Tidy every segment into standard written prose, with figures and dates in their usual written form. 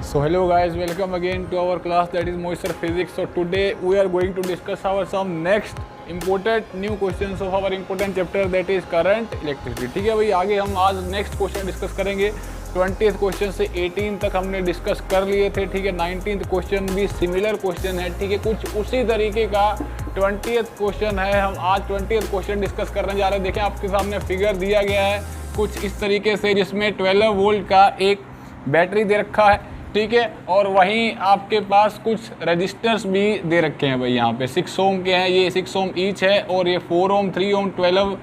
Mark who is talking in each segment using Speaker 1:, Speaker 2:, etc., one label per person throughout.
Speaker 1: So hello guys, welcome again to our class that is Moisture Physics. So today we are going to discuss our some next important new questions of our important chapter that is current electricity. ठीक है भाई, आगे हम आज next question discuss करेंगे। 20th question से 18 तक हमने डिस्कस कर लिए थे, ठीक है। 19th क्वेश्चन भी सिमिलर क्वेश्चन है, ठीक है, कुछ उसी तरीके का 20th क्वेश्चन है। हम आज 20th क्वेश्चन डिस्कस करने जा रहे हैं। देखें आपके सामने फिगर दिया गया है कुछ इस तरीके से, जिसमें 12 वोल्ट का एक बैटरी दे रखा है, ठीक है, और वहीं आपके पास कुछ रजिस्टर्स भी दे रखे हैं भाई। यहाँ पे 6 ओम के हैं, ये 6 ओम ईच है, और ये 4 ओम 3 ओम 12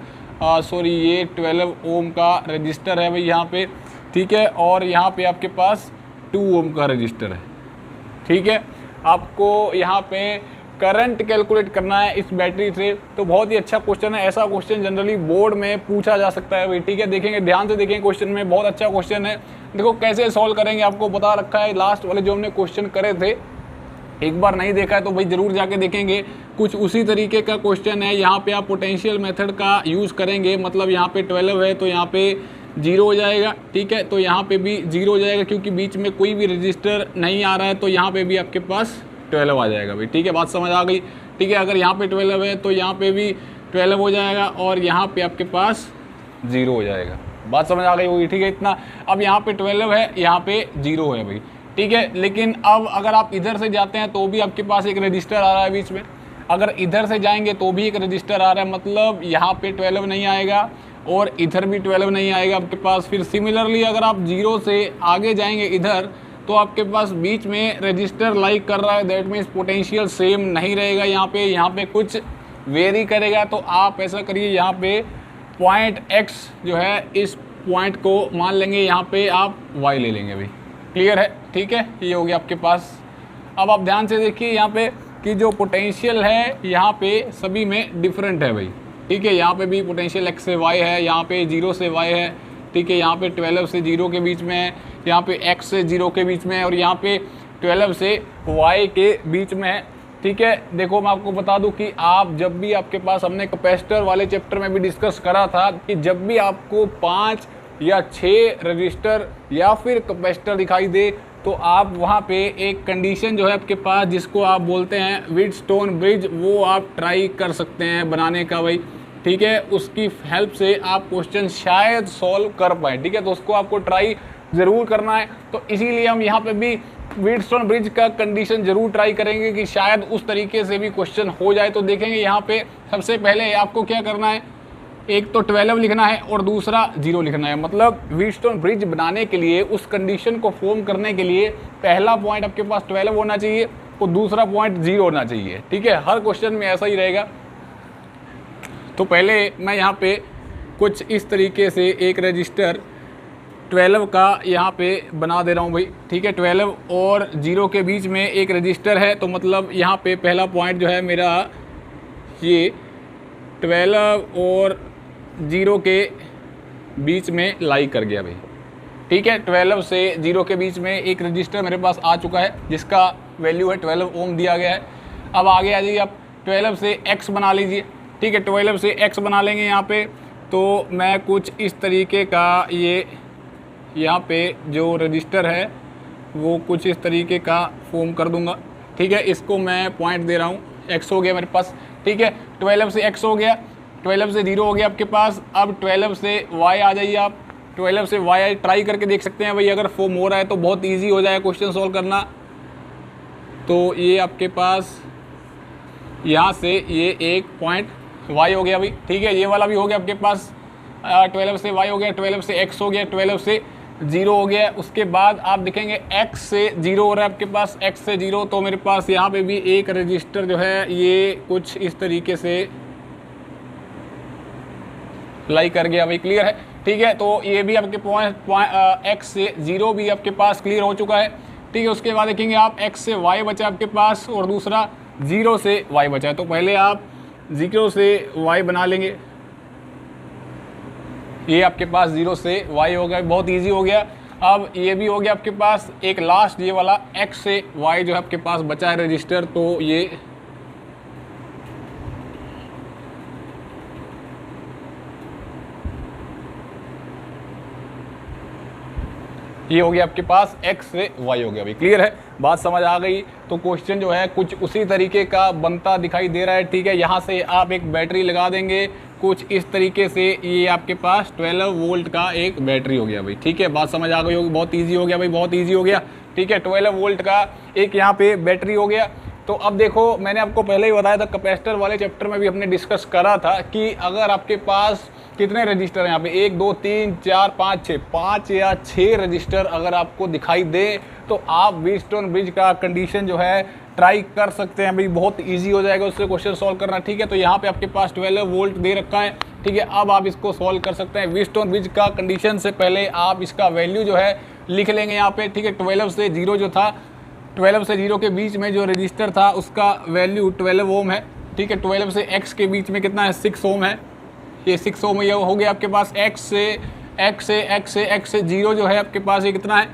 Speaker 1: ओम का रजिस्टर है भाई यहाँ पे, ठीक है। और यहाँ पे आपके पास 2 ओम का रजिस्टर है, ठीक है। आपको यहाँ पे करंट कैलकुलेट करना है इस बैटरी से। तो बहुत ही अच्छा क्वेश्चन है, ऐसा क्वेश्चन जनरली बोर्ड में पूछा जा सकता है भाई, ठीक है। देखेंगे, ध्यान से देखेंगे, क्वेश्चन में बहुत अच्छा क्वेश्चन है। देखो कैसे सॉल्व करेंगे आपको बता रखा है। लास्ट वाले जो हमने क्वेश्चन करे थे, एक बार नहीं देखा है तो भाई ज़रूर जाके देखेंगे, कुछ उसी तरीके का क्वेश्चन है। यहाँ पे आप पोटेंशियल मेथड का यूज़ करेंगे, मतलब यहाँ पे 12 है तो यहाँ पे 0 हो जाएगा, ठीक है। तो यहाँ पे भी 0 हो जाएगा क्योंकि बीच में कोई भी रजिस्टर नहीं आ रहा है, तो यहाँ पे भी आपके पास 12 आ जाएगा भाई, ठीक है। बात समझ आ गई, ठीक है। अगर यहाँ पे 12 है तो यहाँ पे भी 12 हो जाएगा, और यहाँ पे आपके पास 0 हो जाएगा। बात समझ आ गई होगी, ठीक है, इतना। अब यहाँ पे 12 है, यहाँ पे 0 है भाई, ठीक है। लेकिन अब अगर आप इधर से जाते हैं तो भी आपके पास एक रजिस्टर आ रहा है बीच में, अगर इधर से जाएंगे तो भी एक रजिस्टर आ रहा है, मतलब यहाँ पे 12 नहीं आएगा और इधर भी 12 नहीं आएगा आपके पास। फिर सिमिलरली अगर आप 0 से आगे जाएंगे इधर, तो आपके पास बीच में रजिस्टर लाइक कर रहा है, दैट मीन्स पोटेंशियल सेम नहीं रहेगा यहाँ पे कुछ वेरी करेगा। तो आप ऐसा करिए, यहाँ पे पॉइंट x जो है, इस पॉइंट को मान लेंगे, यहाँ पे आप y ले लेंगे भाई, क्लियर है, ठीक है। ये हो गया आपके पास। अब आप ध्यान से देखिए यहाँ पे कि जो पोटेंशियल है यहाँ पे सभी में डिफरेंट है भाई, ठीक है। यहाँ पे भी पोटेंशियल x से y है, यहाँ पे 0 से y है, ठीक है। यहाँ पे 12 से 0 के बीच में है, यहाँ पे x से 0 के बीच में है, और यहाँ पे 12 से y के बीच में है, ठीक है। देखो मैं आपको बता दूं कि आप जब भी आपके पास, हमने कैपेसिटर वाले चैप्टर में भी डिस्कस करा था कि जब भी आपको 5 या 6 रजिस्टर या फिर कैपेसिटर दिखाई दे, तो आप वहाँ पे एक कंडीशन जो है आपके पास, जिसको आप बोलते हैं व्हीटस्टोन ब्रिज, वो आप ट्राई कर सकते हैं बनाने का भाई, ठीक है। उसकी हेल्प से आप क्वेश्चन शायद सॉल्व कर पाए, ठीक है। तो उसको आपको ट्राई ज़रूर करना है। तो इसीलिए हम यहाँ पे भी व्हीटस्टोन ब्रिज का कंडीशन जरूर ट्राई करेंगे कि शायद उस तरीके से भी क्वेश्चन हो जाए। तो देखेंगे यहाँ पे सबसे पहले आपको क्या करना है, एक तो 12 लिखना है और दूसरा 0 लिखना है। मतलब व्हीटस्टोन ब्रिज बनाने के लिए, उस कंडीशन को फॉर्म करने के लिए, पहला पॉइंट आपके पास 12 होना चाहिए और दूसरा पॉइंट 0 होना चाहिए, ठीक है। हर क्वेश्चन में ऐसा ही रहेगा। तो पहले मैं यहाँ पे कुछ इस तरीके से एक रजिस्टर 12 का यहाँ पे बना दे रहा हूँ भाई, ठीक है। 12 और 0 के बीच में एक रजिस्टर है, तो मतलब यहाँ पे पहला पॉइंट जो है मेरा, ये 12 और 0 के बीच में लाई कर गया भाई, ठीक है। 12 से 0 के बीच में एक रजिस्टर मेरे पास आ चुका है, जिसका वैल्यू है 12 ओम दिया गया है। अब आगे आ जाइए, आप 12 से x बना लीजिए, ठीक है। 12 से x बना लेंगे यहाँ पे, तो मैं कुछ इस तरीके का, ये यहाँ पे जो रजिस्टर है वो कुछ इस तरीके का फॉर्म कर दूंगा, ठीक है। इसको मैं पॉइंट दे रहा हूँ, x हो गया मेरे पास, ठीक है। 12 से x हो गया, 12 से 0 हो गया आपके पास। अब 12 से y आ जाइए आप, 12 से y ट्राई करके देख सकते हैं भाई, अगर फॉर्म हो रहा है तो बहुत ईजी हो जाएगा क्वेश्चन सॉल्व करना। तो ये आपके पास यहाँ से ये एक पॉइंट y हो गया भाई, ठीक है। ये वाला भी हो गया आपके पास, 12 से y हो गया, 12 से x हो गया, 12 से 0 हो गया। उसके बाद आप देखेंगे x से 0 हो रहा है आपके पास, x से 0, तो मेरे पास यहाँ पे भी एक रजिस्टर जो है ये कुछ इस तरीके से लाई कर गया भाई, क्लियर है, ठीक है। तो ये भी आपके x से 0 भी आपके पास क्लियर हो चुका है, ठीक है। उसके बाद देखेंगे आप, x से y बचा आपके पास और दूसरा 0 से y बचा है। तो पहले आप 0 से y बना लेंगे, ये आपके पास 0 से y हो गया, बहुत इजी हो गया। अब ये भी हो गया आपके पास, एक लास्ट ये वाला x से y जो है आपके पास बचा है रजिस्टर, तो ये ये हो गया आपके पास x से y हो गया भाई। क्लियर है, बात समझ आ गई। तो क्वेश्चन जो है कुछ उसी तरीके का बनता दिखाई दे रहा है, ठीक है। यहाँ से आप एक बैटरी लगा देंगे कुछ इस तरीके से, ये आपके पास 12 वोल्ट का एक बैटरी हो गया भाई, ठीक है। बात समझ आ गई होगी, बहुत ईजी हो गया भाई, बहुत ईजी हो गया, ठीक है। 12 वोल्ट का एक यहाँ पे बैटरी हो गया। तो अब देखो, मैंने आपको पहले ही बताया था, कैपेसिटर वाले चैप्टर में भी हमने डिस्कस करा था कि अगर आपके पास कितने रजिस्टर हैं यहाँ पे, 1 2 3 4 5 6, 5 या 6 रजिस्टर अगर आपको दिखाई दे तो आप व्हीटस्टोन ब्रिज का कंडीशन जो है ट्राई कर सकते हैं भाई। बहुत इजी हो जाएगा उससे क्वेश्चन सॉल्व करना, ठीक है। तो यहाँ पे आपके पास 12 वोल्ट दे रखा है, ठीक है। अब आप इसको सॉल्व कर सकते हैं। व्हीटस्टोन ब्रिज का कंडीशन से पहले आप इसका वैल्यू जो है लिख लेंगे यहाँ पे, ठीक है। 12 से 0 जो था, 12 से 0 के बीच में जो रजिस्टर था उसका वैल्यू 12 ओम है, ठीक है। 12 से x के बीच में कितना है, 6 ओम है। ये 6 ओम ये हो गया आपके पास। x से 0 जो है आपके पास ये कितना है,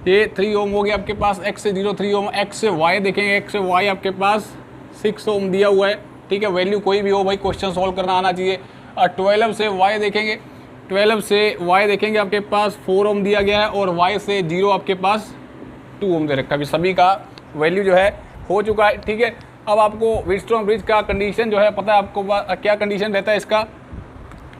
Speaker 1: ये 3 ओम हो गया आपके पास। x से 0 3 ओम। x से y देखेंगे, x से y आपके पास 6 ओम दिया हुआ है, ठीक है। वैल्यू कोई भी हो भाई, क्वेश्चन सॉल्व करना आना चाहिए। और 12 से y देखेंगे, 12 से y देखेंगे आपके पास 4 ओम दिया गया है, और y से 0 आपके पास 2 ओम दे रखा है। अभी सभी का वैल्यू जो है हो चुका है, ठीक है। अब आपको व्हीटस्टोन ब्रिज का कंडीशन जो है पता है आपको, क्या कंडीशन रहता है इसका।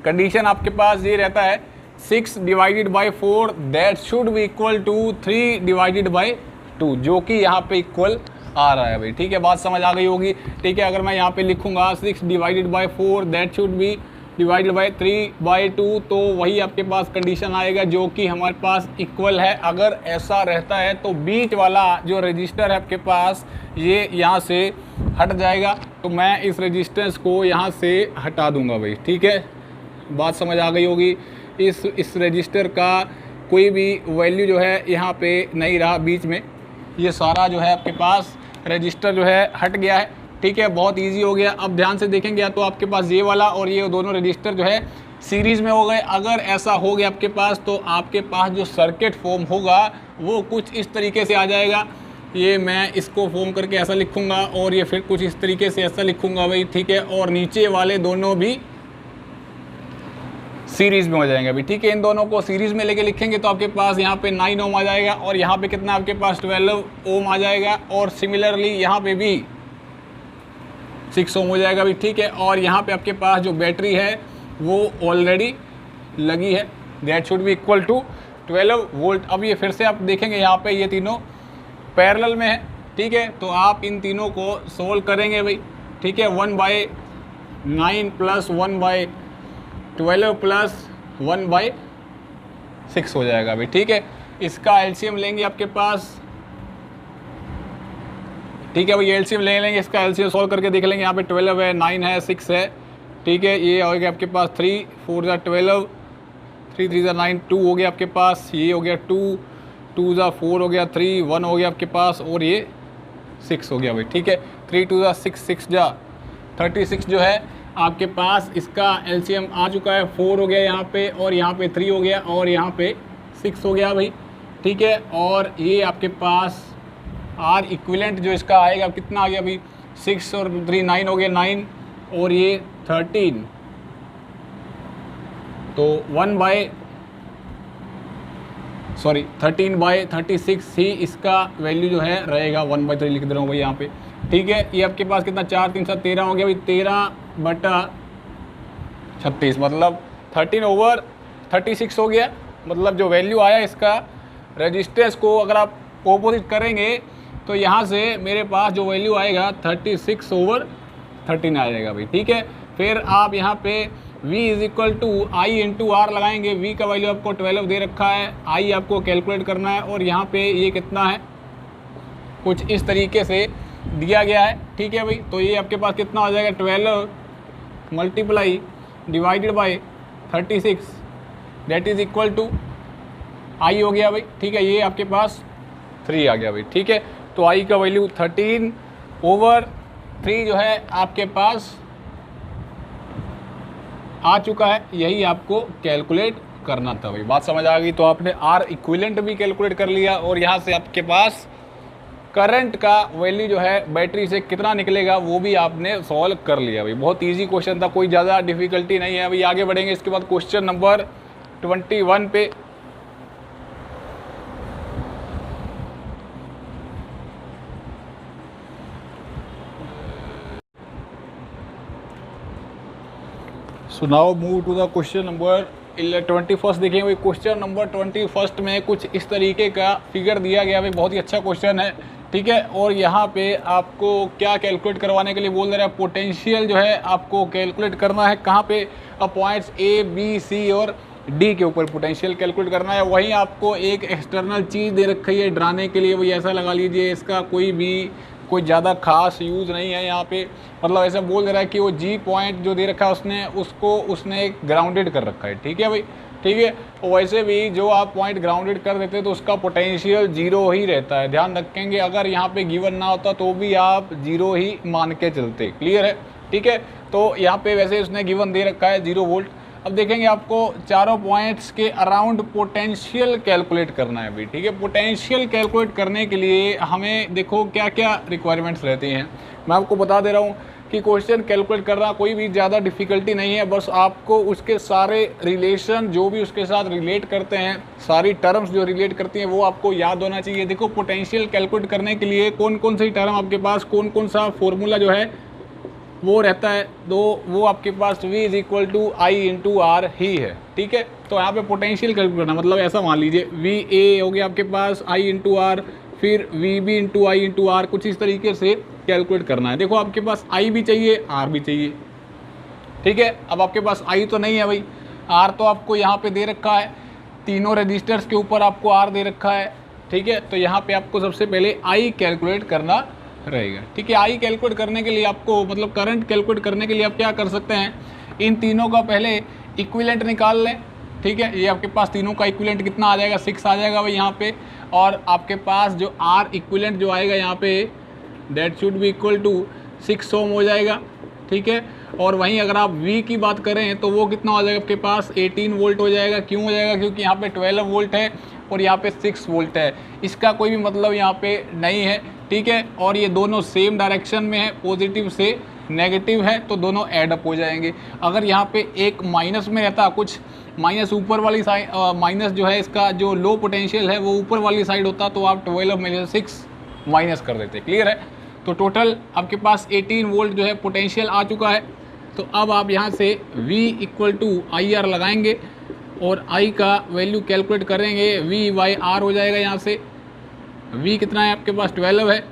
Speaker 1: कंडीशन आपके पास ये रहता है 6 divided by 4 that should be equal to 3 divided by 2, जो कि यहाँ पे इक्वल आ रहा है भाई, ठीक है। बात समझ आ गई होगी, ठीक है। अगर मैं यहाँ पे लिखूंगा 6 divided by 4 that should B divided by 3/2, तो वही आपके पास कंडीशन आएगा जो कि हमारे पास इक्वल है। अगर ऐसा रहता है तो बीच वाला जो रजिस्टर है आपके पास ये यहाँ से हट जाएगा, तो मैं इस रजिस्टेंस को यहाँ से हटा दूंगा भाई, ठीक है। बात समझ आ गई होगी। इस रजिस्टर का कोई भी वैल्यू जो है यहाँ पे नहीं रहा बीच में, ये सारा जो है आपके पास रजिस्टर जो है हट गया है, ठीक है। बहुत इजी हो गया। अब ध्यान से देखेंगे तो आपके पास ये वाला और ये दोनों रजिस्टर जो है सीरीज़ में हो गए। अगर ऐसा हो गया आपके पास तो आपके पास जो सर्किट फॉर्म होगा वो कुछ इस तरीके से आ जाएगा। ये मैं इसको फॉर्म करके ऐसा लिखूंगा और ये फिर कुछ इस तरीके से ऐसा लिखूंगा भाई, ठीक है। और नीचे वाले दोनों भी सीरीज़ में हो जाएंगे अभी, ठीक है। इन दोनों को सीरीज़ में लेके लिखेंगे तो आपके पास यहाँ पे 9 ओम आ जाएगा, और यहाँ पे कितना आपके पास 12 ओम आ जाएगा, और सिमिलरली यहाँ पे भी 6 ओम हो जाएगा अभी, ठीक है। और यहाँ पे आपके पास जो बैटरी है वो ऑलरेडी लगी है, that should be equal to 12 volt. अब ये फिर से आप देखेंगे यहाँ पे ये तीनों पैरेलल में है, ठीक है। तो आप इन तीनों को सोल्व करेंगे भाई, ठीक है। 1/9 प्लस 1/12 प्लस 1/6 हो जाएगा अभी, ठीक है। इसका एलसीएम लेंगे आपके पास, ठीक है भाई। एलसीएम ले लेंगे, इसका एलसीएम सॉल्व करके देख लेंगे। यहाँ पे 12 है, 9 है, 6 है, ठीक है। ये हो गया आपके पास 3 4 ज़ा 12, 3 3 ज़ा 9, 2 हो गया आपके पास। ये हो गया 2 2 ज़ा 4 हो गया, 3 1 हो गया आपके पास, और ये 6 हो गया भाई, ठीक है। 3 2 ज़ा 6 6 ज़ा 36 जो है आपके पास, इसका एलसीएम आ चुका है। 4 हो गया यहाँ पे, और यहाँ पे 3 हो गया, और यहाँ पे 6 हो गया भाई, ठीक है। और ये आपके पास आर इक्विवेलेंट जो इसका आएगा कितना आ गया अभी, 6 और 3 9 हो गया, 9 और ये 13, तो 13/36 ही इसका वैल्यू जो है रहेगा। 1/3 लिख दे रहा हूँ भाई यहाँ पे, ठीक है। ये आपके पास कितना 4 3 7 13 हो गया भाई, 13/36 मतलब 13/36 हो गया। मतलब जो वैल्यू आया इसका रेजिस्टेंस को अगर आप ऑपोजिट करेंगे तो यहाँ से मेरे पास जो वैल्यू आएगा 36/13 आ जाएगा भाई, ठीक है। फिर आप यहाँ पे v is equal to I into R लगाएंगे। v का वैल्यू आपको 12 दे रखा है, i आपको कैलकुलेट करना है, और यहाँ पे ये कितना है, कुछ इस तरीके से दिया गया है, ठीक है भाई। तो ये आपके पास कितना हो जाएगा, 12 multiply divided by 36 that is equal to i हो गया भाई, ठीक है। ये आपके पास 3 आ गया भाई, ठीक है। तो i का वैल्यू 13/3 जो है आपके पास आ चुका है। यही आपको कैलकुलेट करना था भाई, बात समझ आ गई। तो आपने आर इक्विवेलेंट भी कैलकुलेट कर लिया, और यहाँ से आपके पास करंट का वैल्यू जो है बैटरी से कितना निकलेगा वो भी आपने सॉल्व कर लिया भाई। बहुत इजी क्वेश्चन था, कोई ज़्यादा डिफिकल्टी नहीं है। अभी आगे बढ़ेंगे इसके बाद क्वेश्चन नंबर 21 पे। So now move to the question number 21। देखिए भाई क्वेश्चन नंबर 21 में कुछ इस तरीके का फिगर दिया गया भाई, बहुत ही अच्छा क्वेश्चन है, ठीक है। और यहाँ पे आपको क्या कैलकुलेट करवाने के लिए बोल दे रहा है, पोटेंशियल जो है आपको कैलकुलेट करना है कहाँ पे, पॉइंट्स ए बी सी और डी के ऊपर पोटेंशियल कैलकुलेट करना है। वहीं आपको एक एक्सटर्नल चीज़ दे रखी है डराने के लिए, वही ऐसा लगा लीजिए इसका कोई ज़्यादा खास यूज़ नहीं है यहाँ पे, मतलब ऐसा बोल दे रहा है कि वो जी पॉइंट जो दे रखा है उसने ग्राउंडेड कर रखा है, ठीक है भाई, ठीक है। और वैसे भी जो आप पॉइंट ग्राउंडेड कर देते तो उसका पोटेंशियल जीरो ही रहता है, ध्यान रखेंगे। अगर यहाँ पे गिवन ना होता तो भी आप जीरो ही मान के चलते, क्लियर है, ठीक है। तो यहाँ पे वैसे उसने गिवन दे रखा है 0 वोल्ट। अब देखेंगे आपको चारों पॉइंट्स के अराउंड पोटेंशियल कैलकुलेट करना है भाई, ठीक है। पोटेंशियल कैलकुलेट करने के लिए हमें देखो क्या क्या रिक्वायरमेंट्स रहती हैं, मैं आपको बता दे रहा हूँ कि क्वेश्चन कैलकुलेट करना कोई भी ज़्यादा डिफ़िकल्टी नहीं है, बस आपको उसके सारे रिलेशन जो भी उसके साथ रिलेट करते हैं, सारी टर्म्स जो रिलेट करती हैं वो आपको याद होना चाहिए। देखो पोटेंशियल कैलकुलेट करने के लिए कौन कौन सी टर्म आपके पास, कौन कौन सा फॉर्मूला जो है वो रहता है, तो वो आपके पास V = I/R ही है, ठीक है। तो यहाँ पे पोटेंशियल कैलकुलेट करना मतलब ऐसा मान लीजिए VA हो गया आपके पास I/R, फिर VB × I/R, कुछ इस तरीके से कैलकुलेट करना है। देखो आपके पास I भी चाहिए, R भी चाहिए, ठीक है। अब आपके पास I तो नहीं है भाई, R तो आपको यहाँ पे दे रखा है, तीनों रजिस्टर्स के ऊपर आपको R दे रखा है, ठीक है। तो यहाँ पे आपको सबसे पहले I कैलकुलेट करना रहेगा, ठीक है। आई कैलकुलेट करने के लिए आपको मतलब करंट कैलकुलेट करने के लिए आप क्या कर सकते हैं, इन तीनों का पहले इक्विवेलेंट निकाल लें, ठीक है। ये आपके पास तीनों का इक्विवेलेंट कितना आ जाएगा, 6 आ जाएगा भाई यहाँ पे। और आपके पास जो आर इक्विवेलेंट जो आएगा यहाँ पे that should be equal to 6 ohm हो जाएगा, ठीक है। और वहीं अगर आप V की बात करें तो वो कितना हो जाएगा आपके पास 18 वोल्ट हो जाएगा। क्यों हो जाएगा, क्योंकि यहाँ पे 12 वोल्ट है और यहाँ पे 6 वोल्ट है, इसका कोई भी मतलब यहाँ पे नहीं है, ठीक है। और ये दोनों सेम डायरेक्शन में है, पॉजिटिव से नेगेटिव है तो दोनों ऐड अप हो जाएंगे। अगर यहाँ पे एक माइनस में रहता, कुछ माइनस ऊपर वाली साइड, माइनस जो है इसका जो लो पोटेंशियल है वो ऊपर वाली साइड होता तो आप 12 में से 6 माइनस कर देते, क्लियर है। तो टोटल आपके पास 18 वोल्ट जो है पोटेंशियल आ चुका है। तो अब आप यहाँ से V = IR लगाएंगे और I का वैल्यू कैलकुलेट करेंगे, V/R हो जाएगा। यहाँ से V कितना है आपके पास 12 है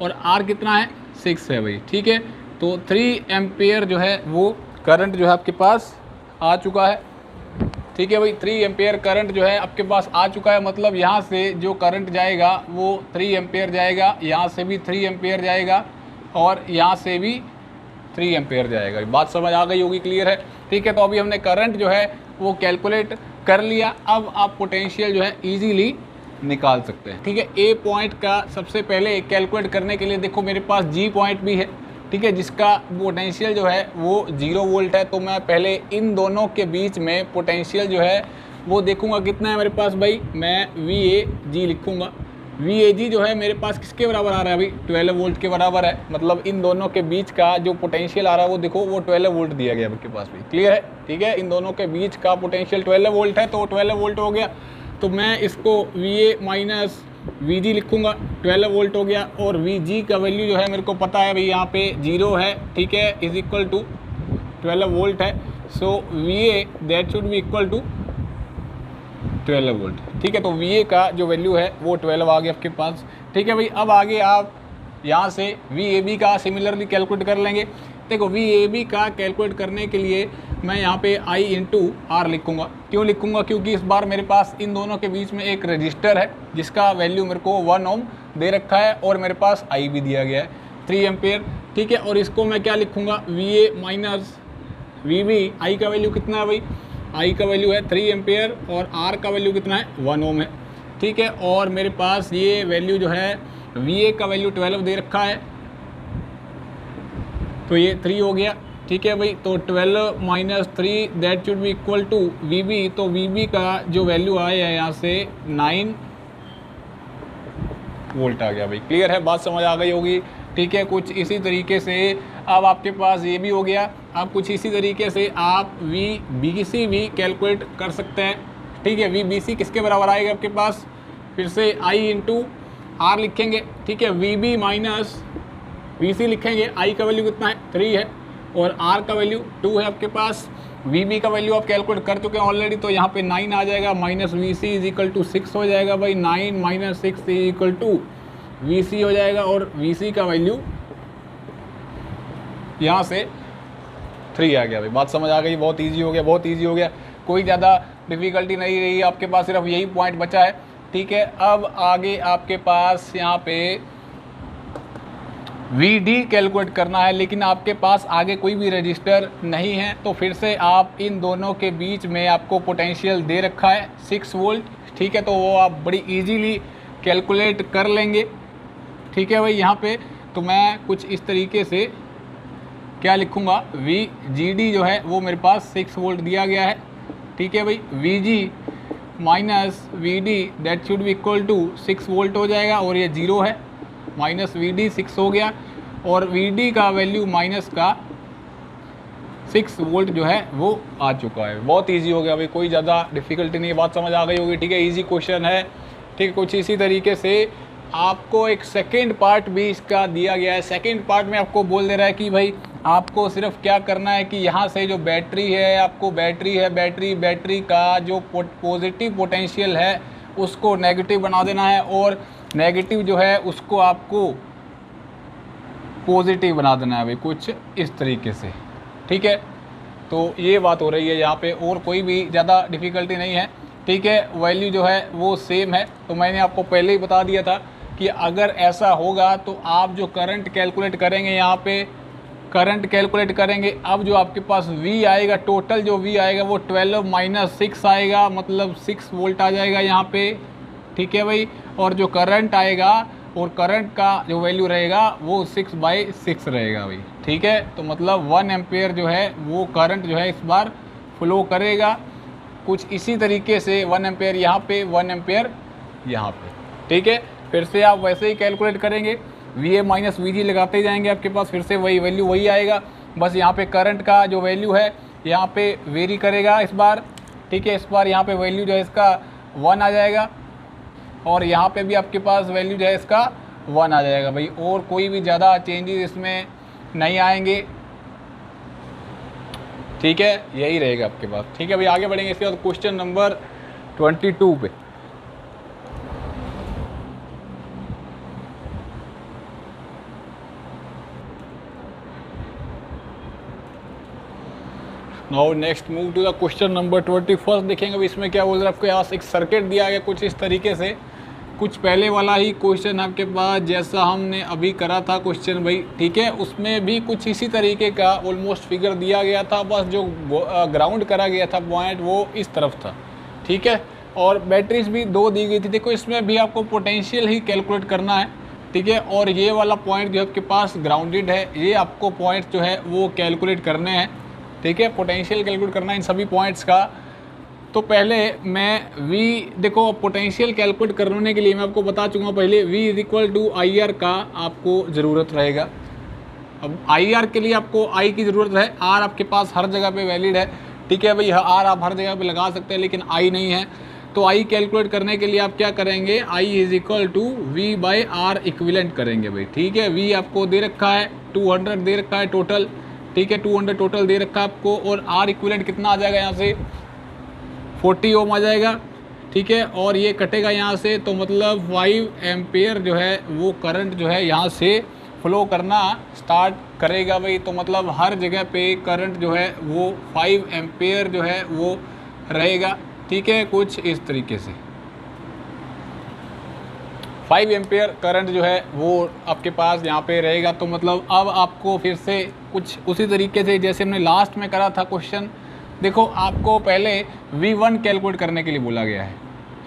Speaker 1: और R कितना है 6 है भाई, ठीक है। तो 3 एम्पियर जो है वो करंट जो है आपके पास आ चुका है, ठीक है भाई। 3 एम्पियर करंट जो है आपके पास आ चुका है, मतलब यहाँ से जो करंट जाएगा वो 3 एम्पियर जाएगा, यहाँ से भी 3 एम्पियर जाएगा और यहाँ से भी 3 एम्पियर जाएगा। बात समझ आ गई होगी, क्लियर है, ठीक है। तो अभी हमने करंट जो है वो कैलकुलेट कर लिया, अब आप पोटेंशियल जो है इजीली निकाल सकते हैं, ठीक है। ए पॉइंट का सबसे पहले कैलकुलेट करने के लिए देखो मेरे पास G पॉइंट भी है, ठीक है, जिसका पोटेंशियल जो है वो 0 वोल्ट है। तो मैं पहले इन दोनों के बीच में पोटेंशियल जो है वो देखूंगा कितना है मेरे पास भाई, मैं VAG लिखूंगा। VAG जो है मेरे पास किसके बराबर आ रहा है भाई, 12 वोल्ट के बराबर है, मतलब इन दोनों के बीच का जो पोटेंशियल आ रहा है वो देखो वो 12 वोल्ट दिया गया आपके पास भी, क्लियर है, ठीक है। इन दोनों के बीच का पोटेंशियल 12 वोल्ट है, तो 12 वोल्ट हो गया। तो मैं इसको VA - VG लिखूंगा, 12 वोल्ट हो गया। और VG का वैल्यू जो है मेरे को पता है भाई यहाँ पे 0 है, ठीक है, = 12 वोल्ट है। So VA that should be equal to 12 volt, ठीक है। तो VA का जो वैल्यू है वो 12 आ गया आपके पास, ठीक है भाई। अब आगे आप यहाँ से VAB का सिमिलरली कैलकुलेट कर लेंगे। देखो VAB का कैलकुलेट करने के लिए मैं यहाँ पे I/R लिखूंगा। क्यों लिखूंगा, क्योंकि इस बार मेरे पास इन दोनों के बीच में एक रजिस्टर है जिसका वैल्यू मेरे को 1 ओम दे रखा है और मेरे पास I भी दिया गया है 3 एम्पेयर, ठीक है। और इसको मैं क्या लिखूंगा, VA - VB। I का वैल्यू कितना है भाई, I का वैल्यू है 3 एम्पेयर और R का वैल्यू कितना है 1 ओम है, ठीक है। और मेरे पास ये वैल्यू जो है VA का वैल्यू 12 दे रखा है, तो ये 3 हो गया, ठीक है भाई। तो 12 - 3 that should be equal to VB। तो VB का जो वैल्यू आया है यहाँ से 9 वोल्ट आ गया भाई, क्लियर है, बात समझ आ गई होगी, ठीक है। कुछ इसी तरीके से अब आपके पास ये भी हो गया। अब कुछ इसी तरीके से आप VBC भी कैलकुलेट कर सकते हैं, ठीक है। VBC किसके बराबर आएगा आपके पास, फिर से I/R लिखेंगे, ठीक है। VB - VC लिखेंगे, I का वैल्यू कितना है 3 है, और R का वैल्यू 2 है आपके पास। VB का वैल्यू आप कैलकुलेट कर चुके हैं ऑलरेडी, तो यहाँ पे 9 आ जाएगा, minus VC is equal to 6 हो जाएगा भाई, 9 minus 6 is equal to VC हो जाएगा, और VC का वैल्यू यहाँ से 3 आ गया भाई। बात समझ आ गई, बहुत ईजी हो गया, बहुत ईजी हो गया, कोई ज़्यादा डिफ़िकल्टी नहीं रही, आपके पास सिर्फ यही पॉइंट बचा है, ठीक है। अब आगे आपके पास यहाँ पे VD कैलकुलेट करना है, लेकिन आपके पास आगे कोई भी रजिस्टर नहीं है, तो फिर से आप इन दोनों के बीच में आपको पोटेंशियल दे रखा है 6 वोल्ट, ठीक है, तो वो आप बड़ी इजीली कैलकुलेट कर लेंगे, ठीक है भाई। यहाँ पे तो मैं कुछ इस तरीके से क्या लिखूँगा, VGD जो है वो मेरे पास 6 वोल्ट दिया गया है, ठीक है भाई। VG minus VD that should be equal to 6 volt हो जाएगा, और ये 0 है, माइनस VD 6 हो गया, और VD का वैल्यू माइनस का 6 वोल्ट जो है वो आ चुका है। बहुत इजी हो गया भाई, कोई ज़्यादा डिफ़िकल्टी नहीं है, बात समझ आ गई होगी, ठीक है, इजी क्वेश्चन है, ठीक है। कुछ इसी तरीके से आपको एक सेकेंड पार्ट भी इसका दिया गया है। सेकेंड पार्ट में आपको बोल दे रहा है कि भाई आपको सिर्फ क्या करना है कि यहाँ से जो बैटरी है, आपको बैटरी का जो पॉजिटिव पोटेंशियल है उसको नेगेटिव बना देना है, और नेगेटिव जो है उसको आपको पॉजिटिव बना देना है भाई, कुछ इस तरीके से, ठीक है। तो ये बात हो रही है यहाँ पे, और कोई भी ज़्यादा डिफ़िकल्टी नहीं है, ठीक है। वैल्यू जो है वो सेम है, तो मैंने आपको पहले ही बता दिया था कि अगर ऐसा होगा तो आप जो करंट कैलकुलेट करेंगे, यहाँ पे करंट कैलकुलेट करेंगे, अब जो आपके पास V आएगा, टोटल जो V आएगा वो 12 माइनस 6 आएगा, मतलब 6 वोल्ट आ जाएगा यहाँ पे, ठीक है भाई। और जो करंट आएगा, और करंट का जो वैल्यू रहेगा वो 6/6 रहेगा भाई, ठीक है। तो मतलब 1 एम्पेयर जो है वो करंट जो है इस बार फ्लो करेगा, कुछ इसी तरीके से 1 एम्पेयर यहाँ पे, 1 एम्पेयर यहाँ पे, ठीक है। फिर से आप वैसे ही कैलकुलेट करेंगे, VA माइनस VG लगाते जाएंगे, आपके पास फिर से वही वैल्यू वही आएगा, बस यहाँ पे करंट का जो वैल्यू है यहाँ पे वेरी करेगा इस बार, ठीक है। इस बार यहाँ पे वैल्यू जो है इसका 1 आ जाएगा, और यहाँ पे भी आपके पास वैल्यू जो है इसका 1 आ जाएगा भाई, और कोई भी ज़्यादा चेंजेस इसमें नहीं आएंगे, ठीक है, यही रहेगा आपके पास, ठीक है भाई। आगे बढ़ेंगे इसके बाद क्वेश्चन नंबर 22 पे। Now next move to the question number 21। देखेंगे अब इसमें क्या बोल रहा है, आपको यहाँ एक सर्किट दिया गया कुछ इस तरीके से, कुछ पहले वाला ही क्वेश्चन आपके पास जैसा हमने अभी करा था क्वेश्चन भाई, ठीक है, उसमें भी कुछ इसी तरीके का ऑलमोस्ट फिगर दिया गया था, बस जो ग्राउंड करा गया था पॉइंट वो इस तरफ था, ठीक है, और बैटरीज भी 2 दी गई थी। देखो इसमें भी आपको पोटेंशियल ही कैलकुलेट करना है, ठीक है, और ये वाला पॉइंट जो आपके पास ग्राउंडेड है, ये आपको पॉइंट जो है वो कैलकुलेट करने हैं, ठीक है, पोटेंशियल कैलकुलेट करना है इन सभी पॉइंट्स का। तो पहले मैं देखो पोटेंशियल कैलकुलेट करने के लिए मैं आपको बता चुका हूँ पहले, V is equal to IR का आपको ज़रूरत रहेगा। अब IR के लिए आपको I की ज़रूरत है, R आपके पास हर जगह पे वैलिड है, ठीक है भाई, R आप हर जगह पे लगा सकते हैं, लेकिन I नहीं है। तो I कैलकुलेट करने के लिए आप क्या करेंगे, I is equal to V/R equivalent करेंगे भाई, ठीक है। V आपको दे रखा है 200 दे रखा है टोटल, ठीक है, 200 टोटल दे रखा है आपको, और R इक्विवेलेंट कितना आ जाएगा यहाँ से 40 ओम आ जाएगा, ठीक है, और ये कटेगा यहाँ से, तो मतलब 5 एम्पेयर जो है वो करंट जो है यहाँ से फ्लो करना स्टार्ट करेगा भाई। तो मतलब हर जगह पे करंट जो है वो 5 एम्पेयर जो है वो रहेगा, ठीक है, कुछ इस तरीके से 5 एम्पेयर करंट जो है वो आपके पास यहाँ पे रहेगा। तो मतलब अब आपको फिर से कुछ उसी तरीके से जैसे हमने लास्ट में करा था क्वेश्चन, देखो आपको पहले V1 कैलकुलेट करने के लिए बोला गया है।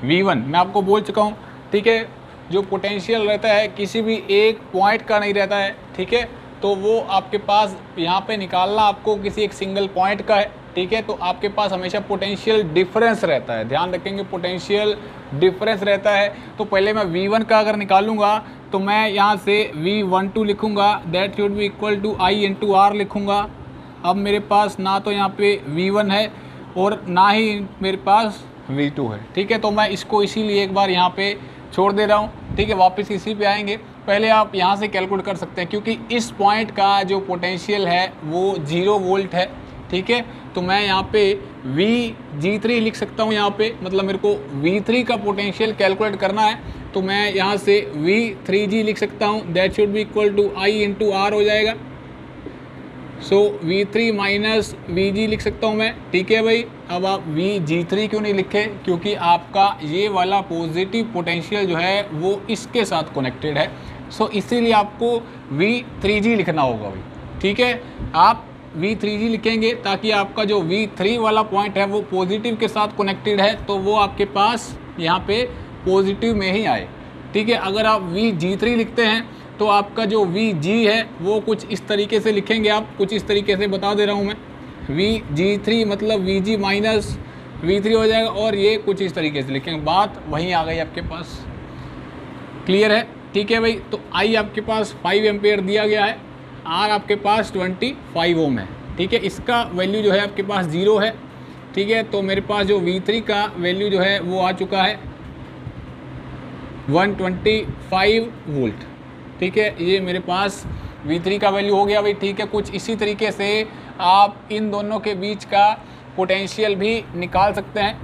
Speaker 1: V1 मैं आपको बोल चुका हूँ, ठीक है, जो पोटेंशियल रहता है किसी भी एक पॉइंट का नहीं रहता है, ठीक है, तो वो आपके पास यहाँ पे निकालना आपको किसी एक सिंगल पॉइंट का है, ठीक है। तो आपके पास हमेशा पोटेंशियल डिफरेंस रहता है, ध्यान रखेंगे पोटेंशियल डिफरेंस रहता है। तो पहले मैं V1 का अगर निकालूंगा तो मैं यहाँ से V12 लिखूंगा, that should be equal to I into R लिखूंगा। अब मेरे पास ना तो यहाँ पे V1 है और ना ही मेरे पास V2 है, ठीक है, तो मैं इसको इसीलिए एक बार यहाँ पे छोड़ दे रहा हूँ, ठीक है, वापस इसी पे आएंगे। पहले आप यहाँ से कैलकुलेट कर सकते हैं, क्योंकि इस पॉइंट का जो पोटेंशियल है वो 0 वोल्ट है, ठीक है। तो मैं यहाँ पे VG3 लिख सकता हूँ यहाँ पे, मतलब मेरे को V3 का पोटेंशियल कैलकुलेट करना है, तो मैं यहाँ से V3G लिख सकता हूँ, that should be equal to I into R हो जाएगा। सो V3 माइनस VG लिख सकता हूँ मैं, ठीक है भाई। अब आप VG3 क्यों नहीं लिखे, क्योंकि आपका ये वाला पॉजिटिव पोटेंशियल जो है वो इसके साथ कनेक्टेड है, सो इसीलिए आपको V3G लिखना होगा भाई, ठीक है। आप V3G लिखेंगे ताकि आपका जो V3 वाला पॉइंट है वो पॉजिटिव के साथ कनेक्टेड है, तो वो आपके पास यहाँ पे पॉजिटिव में ही आए, ठीक है। अगर आप VG3 लिखते हैं तो आपका जो VG है वो कुछ इस तरीके से लिखेंगे, आप कुछ इस तरीके से बता दे रहा हूँ मैं, VG3 मतलब VG माइनस V3 हो जाएगा, और ये कुछ इस तरीके से लिखेंगे, बात वहीं आ गई आपके पास। क्लियर है, ठीक है भाई। तो I आपके पास 5 एम्पेयर दिया गया है, R आपके पास 25 ओम है, ठीक है। इसका वैल्यू जो है आपके पास 0 है, ठीक है। तो मेरे पास जो V3 का वैल्यू जो है वो आ चुका है 125 वोल्ट, ठीक है। ये मेरे पास V3 का वैल्यू हो गया भाई, ठीक है। कुछ इसी तरीके से आप इन दोनों के बीच का पोटेंशियल भी निकाल सकते हैं।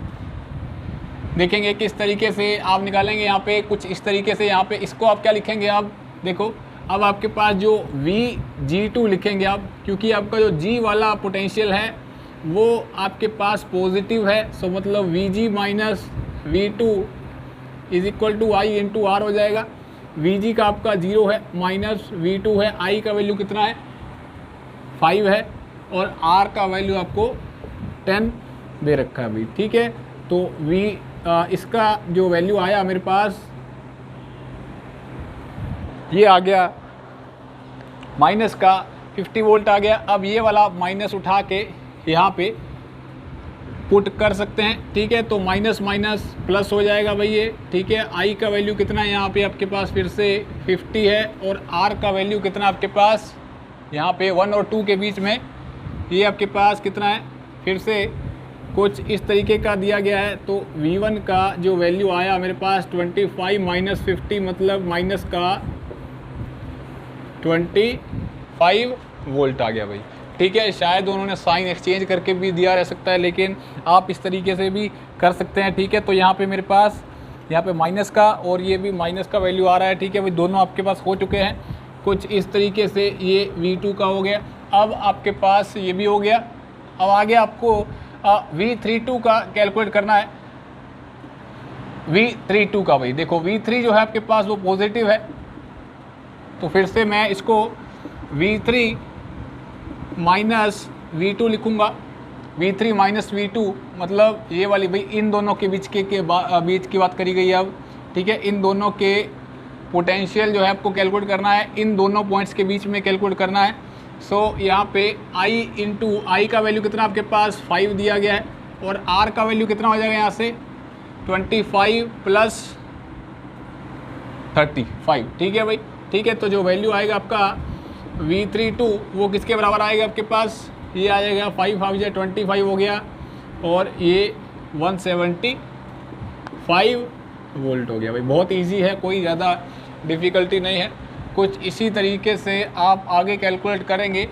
Speaker 1: देखेंगे किस तरीके से आप निकालेंगे, यहाँ पे कुछ इस तरीके से, यहाँ पे इसको आप क्या लिखेंगे, आप देखो अब आपके पास जो VG2 लिखेंगे आप, क्योंकि आपका जो G वाला पोटेंशियल है वो आपके पास पॉजिटिव है, सो मतलब VG minus V2 is equal to I into R हो जाएगा। VG का आपका 0 है, माइनस V2 है, I का वैल्यू कितना है 5 है, और R का वैल्यू आपको 10 दे रखा है भाई, ठीक है। तो इसका जो वैल्यू आया मेरे पास ये आ गया माइनस का 50 वोल्ट आ गया। अब ये वाला माइनस उठा के यहाँ पे पुट कर सकते हैं, ठीक है। तो माइनस माइनस प्लस हो जाएगा भाई ये, ठीक है। I का वैल्यू कितना है यहाँ पे आपके पास फिर से 50 है, और R का वैल्यू कितना आपके पास यहाँ पे 1 और 2 के बीच में ये आपके पास कितना है, फिर से कुछ इस तरीके का दिया गया है। तो V1 का जो वैल्यू आया मेरे पास 25 माइनस 50 मतलब माइनस का 25 वोल्ट आ गया भाई, ठीक है। शायद उन्होंने साइन एक्सचेंज करके भी दिया रह सकता है, लेकिन आप इस तरीके से भी कर सकते हैं, ठीक है। तो यहाँ पे मेरे पास यहाँ पे माइनस का और ये भी माइनस का वैल्यू आ रहा है, ठीक है भाई। दोनों आपके पास हो चुके हैं कुछ इस तरीके से, ये V2 का हो गया। अब आपके पास ये भी हो गया। अब आगे आपको V32 का कैलकुलेट करना है, V32 का भाई। देखो V3 जो है आपके पास वो पॉजिटिव है, तो फिर से मैं इसको V3 माइनस V2 लिखूँगा। V3 माइनस V2 मतलब ये वाली भाई इन दोनों के बीच बीच की बात करी गई है अब, ठीक है। इन दोनों के पोटेंशियल जो है आपको कैलकुलेट करना है, इन दोनों पॉइंट्स के बीच में कैलकुलेट करना है। सो यहाँ पे I इंटू I का वैल्यू कितना आपके पास 5 दिया गया है, और R का वैल्यू कितना हो जाएगा यहाँ से 25 प्लस 35, ठीक है भाई, ठीक है। तो जो वैल्यू आएगा आपका V32 वो किसके बराबर आएगा आपके पास, ये आ जाएगा 5 5 25 हो गया, और ये 175 वोल्ट हो गया भाई। बहुत इजी है, कोई ज़्यादा डिफ़िकल्टी नहीं है। कुछ इसी तरीके से आप आगे कैलकुलेट करेंगे,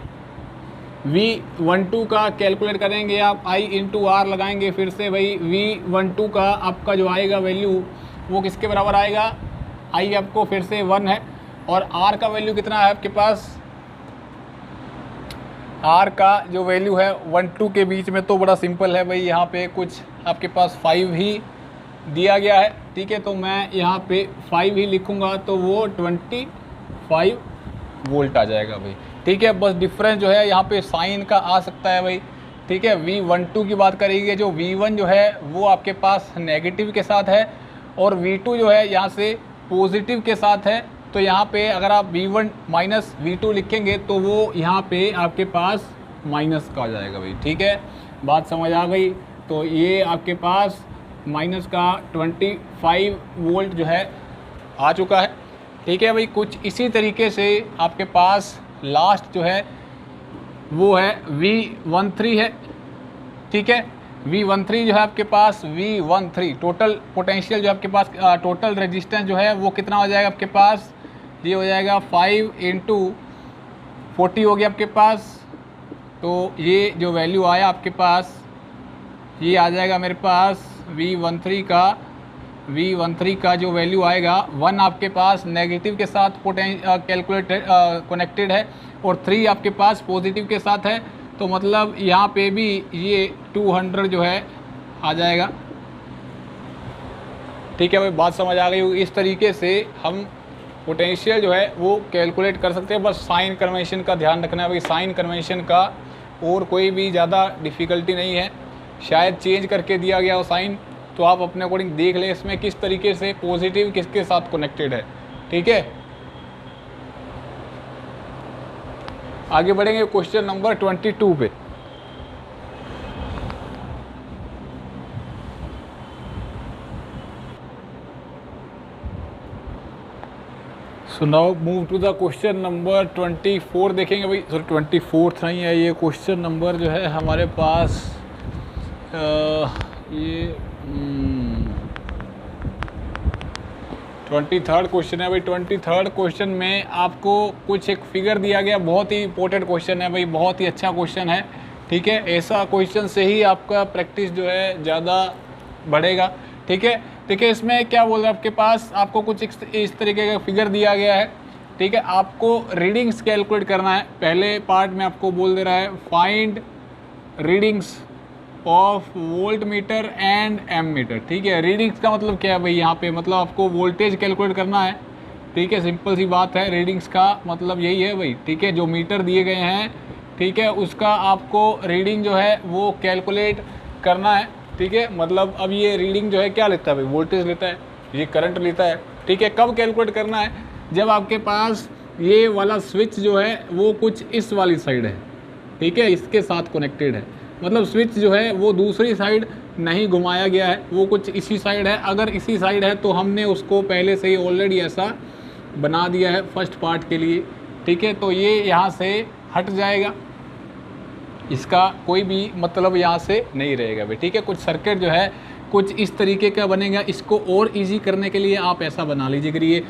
Speaker 1: V12 का कैलकुलेट करेंगे आप, I इंटू R लगाएंगे फिर से भाई। V12 का आपका जो आएगा वैल्यू वो किसके बराबर आएगा, I आपको फिर से 1 है, और R का वैल्यू कितना है आपके पास, R का जो वैल्यू है 1 2 के बीच में, तो बड़ा सिंपल है भाई। यहाँ पे कुछ आपके पास 5 ही दिया गया है, ठीक है। तो मैं यहाँ पे 5 ही लिखूँगा, तो वो 25 वोल्ट आ जाएगा भाई, ठीक है। बस डिफरेंस जो है यहाँ पे साइन का आ सकता है भाई, ठीक है। V12 की बात करेंगे, जो V1 जो है वो आपके पास नेगेटिव के साथ है, और V2 जो है यहाँ से पॉजिटिव के साथ है। तो यहाँ पे अगर आप V1 माइनस V2 लिखेंगे तो वो यहाँ पे आपके पास माइनस का आ जाएगा भाई, ठीक है। बात समझ आ गई। तो ये आपके पास माइनस का 25 वोल्ट जो है आ चुका है, ठीक है भाई। कुछ इसी तरीके से आपके पास लास्ट जो है वो है V13 है, ठीक है। V13 जो है आपके पास V13 टोटल पोटेंशियल जो आपके पास टोटल रेजिस्टेंस जो है वो कितना हो जाएगा आपके पास, ये हो जाएगा 5 इंटू 40 हो गया आपके पास। तो ये जो वैल्यू आया आपके पास ये आ जाएगा मेरे पास V13 का जो वैल्यू आएगा 1 आपके पास नेगेटिव के साथ कैलकुलेटेड कनेक्टेड है और 3 आपके पास पॉजिटिव के साथ है। तो मतलब यहाँ पे भी ये 200 जो है आ जाएगा। ठीक है भाई, बात समझ आ गई होगी। इस तरीके से हम पोटेंशियल जो है वो कैलकुलेट कर सकते हैं। बस साइन कन्वेंशन का ध्यान रखना है भाई, साइन कन्वेंशन का और कोई भी ज़्यादा डिफ़िकल्टी नहीं है। शायद चेंज करके दिया गया हो साइन, तो आप अपने अकॉर्डिंग देख लें इसमें किस तरीके से पॉजिटिव किसके साथ कनेक्टेड है। ठीक है, आगे बढ़ेंगे क्वेश्चन नंबर 22 पे। So now move to the question number 24 देखेंगे भाई। सॉरी 24 नहीं है, ये क्वेश्चन नंबर जो है हमारे पास ये 23rd क्वेश्चन है भाई। 23rd क्वेश्चन में आपको कुछ एक फिगर दिया गया, बहुत ही इंपॉर्टेंट क्वेश्चन है भाई, बहुत ही अच्छा क्वेश्चन है। ठीक है, ऐसा क्वेश्चन से ही आपका प्रैक्टिस जो है ज़्यादा बढ़ेगा। ठीक है, देखिए इसमें क्या बोल रहा है आपके पास, आपको कुछ इस तरीके का फिगर दिया गया है। ठीक है, आपको रीडिंग्स कैलकुलेट करना है। पहले पार्ट में आपको बोल दे रहा है find readings of voltmeter and ammeter. ठीक है, रीडिंग्स का मतलब क्या है भाई, यहाँ पे मतलब आपको वोल्टेज कैलकुलेट करना है। ठीक है, सिंपल सी बात है, रीडिंग्स का मतलब यही है भाई। ठीक है, जो मीटर दिए गए हैं, ठीक है, उसका आपको रीडिंग जो है वो कैलकुलेट करना है। ठीक है, मतलब अब ये रीडिंग जो है क्या लेता है भाई, वोल्टेज लेता है, ये करंट लेता है। ठीक है, कब कैलकुलेट करना है, जब आपके पास ये वाला स्विच जो है वो कुछ इस वाली साइड है। ठीक है, इसके साथ कनेक्टेड है, मतलब स्विच जो है वो दूसरी साइड नहीं घुमाया गया है, वो कुछ इसी साइड है। अगर इसी साइड है तो हमने उसको पहले से ही ऑलरेडी ऐसा बना दिया है फर्स्ट पार्ट के लिए। ठीक है, तो ये यहाँ से हट जाएगा, इसका कोई भी मतलब यहाँ से नहीं रहेगा भाई। ठीक है, कुछ सर्किट जो है कुछ इस तरीके का बनेगा। इसको और इजी करने के लिए आप ऐसा बना लीजिए करिए,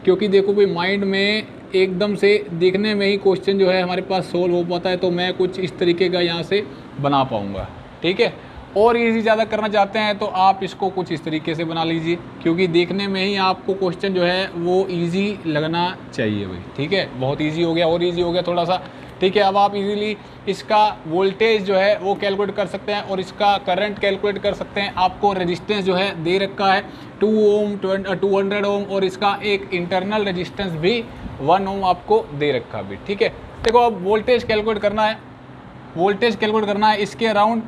Speaker 1: क्योंकि देखो भाई माइंड में एकदम से देखने में ही क्वेश्चन जो है हमारे पास सोल्व हो पाता है, तो मैं कुछ इस तरीके का यहाँ से बना पाऊँगा। ठीक है, और इजी ज़्यादा करना चाहते हैं तो आप इसको कुछ इस तरीके से बना लीजिए, क्योंकि देखने में ही आपको क्वेश्चन जो है वो इजी लगना चाहिए भाई। ठीक है, बहुत इजी हो गया, और इजी हो गया थोड़ा सा। ठीक है, अब आप इजीली इसका वोल्टेज जो है वो कैलकुलेट कर सकते हैं और इसका करंट कैलकुलेट कर सकते हैं। आपको रेजिस्टेंस जो है दे रखा है 2 ओम 200 ओम, और इसका एक इंटरनल रेजिस्टेंस भी 1 ओम आपको दे रखा भी। ठीक है, देखो अब वोल्टेज कैलकुलेट करना है, वोल्टेज कैलकुलेट करना है इसके अराउंड।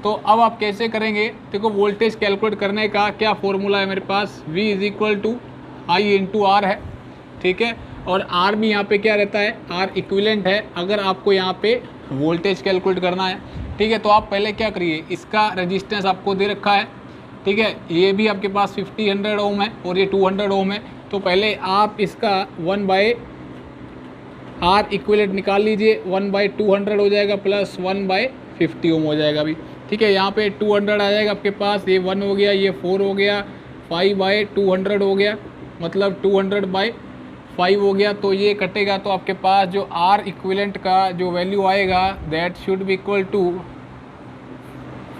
Speaker 1: तो अब आप कैसे करेंगे, देखो वोल्टेज कैलकुलेट करने का क्या फॉर्मूला है मेरे पास, V = I/R है। ठीक है, और R भी यहाँ पे क्या रहता है, R इक्विवेलेंट है अगर आपको यहाँ पे वोल्टेज कैलकुलेट करना है। ठीक है, तो आप पहले क्या करिए, इसका रेजिस्टेंस आपको दे रखा है। ठीक है, ये भी आपके पास 50 ओम है और ये 200 ओम है। तो पहले आप इसका 1/R इक्विवेलेंट निकाल लीजिए, 1/200 हो जाएगा प्लस 1/50 ओम हो जाएगा अभी। ठीक है, यहाँ पे 200 आ जाएगा आपके पास, ये 1 हो गया, ये 4 हो गया, 5/200 हो गया, मतलब 200/5 हो गया। तो ये कटेगा, तो आपके पास जो R इक्विवेलेंट का जो वैल्यू आएगा that should be equal to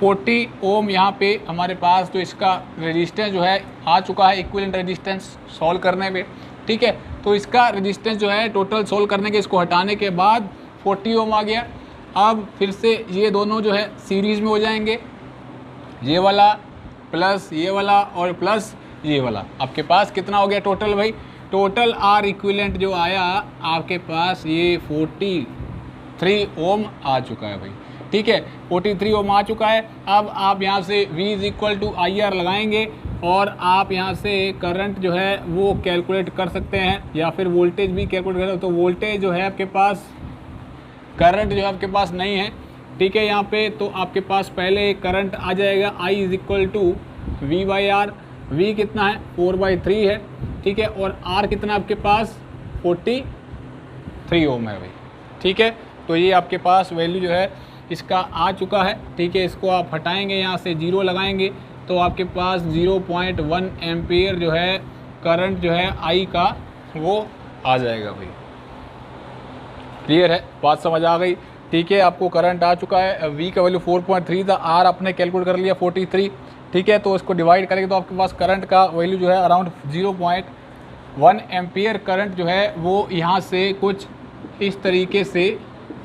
Speaker 1: 40 ohm. यहाँ पे हमारे पास जो इसका रेजिस्टेंस जो है आ चुका है, इक्विवेलेंट रेजिस्टेंस सॉल्व करने में। ठीक है, तो इसका रेजिस्टेंस जो है टोटल सॉल्व करने के, इसको हटाने के बाद 40 ओम आ गया। अब फिर से ये दोनों जो है सीरीज़ में हो जाएंगे, ये वाला प्लस ये वाला और प्लस ये वाला। आपके पास कितना हो गया टोटल भाई, टोटल R इक्विवेलेंट जो आया आपके पास ये 43 ओम आ चुका है भाई। ठीक है, 43 ओम आ चुका है। अब आप यहाँ से V = IR लगाएंगे और आप यहाँ से करंट जो है वो कैलकुलेट कर सकते हैं, या फिर वोल्टेज भी कैलकुलेट कर सकते हो। तो वोल्टेज जो है आपके पास, करंट जो है आपके पास नहीं है। ठीक है, यहाँ पे तो आपके पास पहले करंट आ जाएगा I = V/R। V कितना है, 4/3 है। ठीक है, और R कितना आपके पास 43 ओम है भाई। ठीक है, तो ये आपके पास वैल्यू जो है इसका आ चुका है। ठीक है, इसको आप हटाएंगे, यहाँ से 0 लगाएंगे तो आपके पास 0.1 एम्पियर जो है करंट जो है I का वो आ जाएगा भाई। क्लियर है, बात समझ आ गई? ठीक है, आपको करंट आ चुका है, V का वैल्यू 4.3 था, R आपने कैलकुलेट कर लिया 43। ठीक है, तो इसको डिवाइड करेंगे तो आपके पास करंट का वैल्यू जो है अराउंड 0.1 एम्पियर करंट जो है वो यहाँ से कुछ इस तरीके से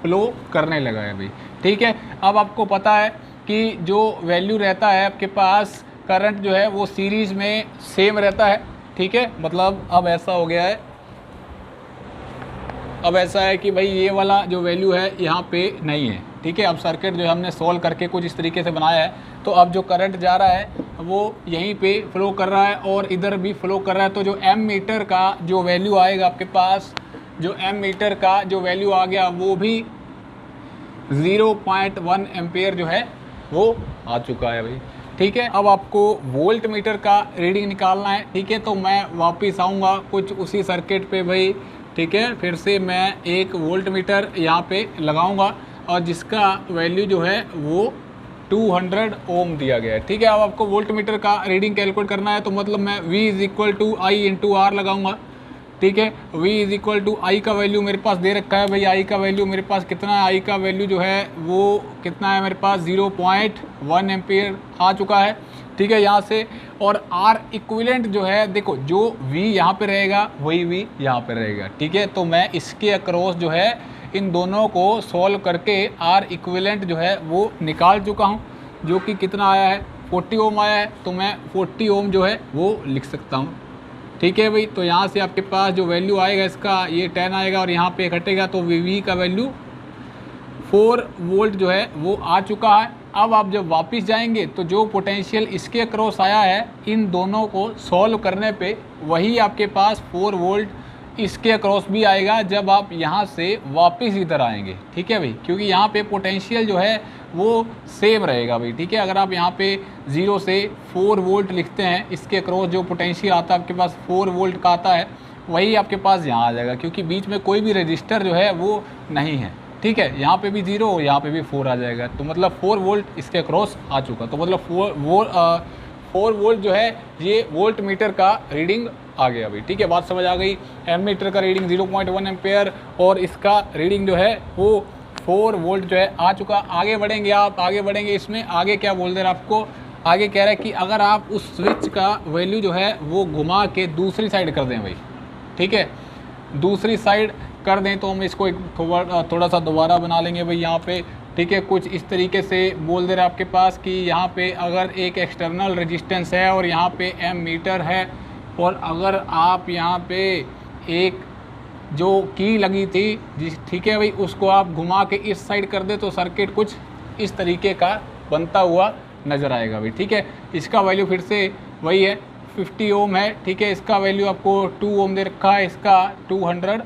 Speaker 1: फ्लो करने लगा है भाई। ठीक है, अब आपको पता है कि जो वैल्यू रहता है आपके पास करंट जो है वो सीरीज़ में सेम रहता है। ठीक है, मतलब अब ऐसा हो गया है, अब ऐसा है कि भाई ये वाला जो वैल्यू है यहाँ पे नहीं है। ठीक है, अब सर्किट जो हमने सॉल्व करके कुछ इस तरीके से बनाया है, तो अब जो करंट जा रहा है वो यहीं पे फ्लो कर रहा है और इधर भी फ्लो कर रहा है। तो जो एम मीटर का जो वैल्यू आएगा आपके पास, जो एम मीटर का जो वैल्यू आ गया वो भी 0.1 एम्पियर जो है वो आ चुका है भाई। ठीक है, अब आपको वोल्ट मीटर का रीडिंग निकालना है। ठीक है, तो मैं वापस आऊँगा कुछ उसी सर्किट पे भाई। ठीक है, फिर से मैं एक वोल्ट मीटर यहाँ पे लगाऊंगा और जिसका वैल्यू जो है वो 200 ओम दिया गया है। ठीक है, अब आपको वोल्ट मीटर का रीडिंग कैलकुलेट करना है, तो मतलब मैं V = I × R लगाऊंगा। ठीक है, V = I का वैल्यू मेरे पास दे रखा है भाई। I का वैल्यू मेरे पास कितना है, I का वैल्यू जो है वो कितना है मेरे पास 0.1 एम्पियर आ चुका है। ठीक है, यहाँ से और R इक्विवेलेंट जो है, देखो जो V यहाँ पे रहेगा वही V यहाँ पे रहेगा। ठीक है, तो मैं इसके अक्रॉस जो है इन दोनों को सॉल्व करके R इक्विवेलेंट जो है वो निकाल चुका हूँ, जो कि कितना आया है 40 ओम आया है। तो मैं 40 ओम जो है वो लिख सकता हूँ। ठीक है भाई, तो यहाँ से आपके पास जो वैल्यू आएगा इसका ये 10 आएगा और यहाँ पे घटेगा, तो V का वैल्यू 4 वोल्ट जो है वो आ चुका है। अब आप जब वापस जाएंगे तो जो पोटेंशियल इसके क्रॉस आया है इन दोनों को सॉल्व करने पे वही आपके पास 4 वोल्ट इसके क्रॉस भी आएगा जब आप यहाँ से वापस इधर आएंगे। ठीक है भाई, क्योंकि यहाँ पे पोटेंशियल जो है वो सेम रहेगा भाई। ठीक है, अगर आप यहाँ पे 0 से 4 वोल्ट लिखते हैं, इसके क्रॉस जो पोटेंशियल आता है आपके पास 4 वोल्ट का आता है, वही आपके पास यहाँ आ जाएगा, क्योंकि बीच में कोई भी रजिस्टर जो है वो नहीं है। ठीक है, यहाँ पे भी 0 और यहाँ पे भी 4 आ जाएगा, तो मतलब 4 वोल्ट इसके क्रॉस आ चुका। तो मतलब 4 वोल्ट जो है ये वोल्ट मीटर का रीडिंग आ गया भाई। ठीक है, बात समझ आ गई। एम मीटर का रीडिंग 0.1 एम्पेयर और इसका रीडिंग जो है वो 4 वोल्ट जो है आ चुका। आगे बढ़ेंगे, आप आगे बढ़ेंगे, इसमें आगे क्या बोल दे रहा आपको, आगे कह रहा है कि अगर आप उस स्विच का वैल्यू जो है वो घुमा के दूसरी साइड कर दें भाई। ठीक है, दूसरी साइड कर दें तो हम इसको एक थोड़ा सा दोबारा बना लेंगे भाई यहाँ पे। ठीक है, कुछ इस तरीके से बोल दे रहा है आपके पास कि यहाँ पे अगर एक एक्सटर्नल रेजिस्टेंस है और यहाँ पे एम मीटर है, और अगर आप यहाँ पे एक जो की लगी थी जिस, ठीक है भाई, उसको आप घुमा के इस साइड कर दे तो सर्किट कुछ इस तरीके का बनता हुआ नज़र आएगा भाई। ठीक है, इसका वैल्यू फिर से वही है 50 ओम है। ठीक है, इसका वैल्यू आपको 2 ओम दे रखा है, इसका 200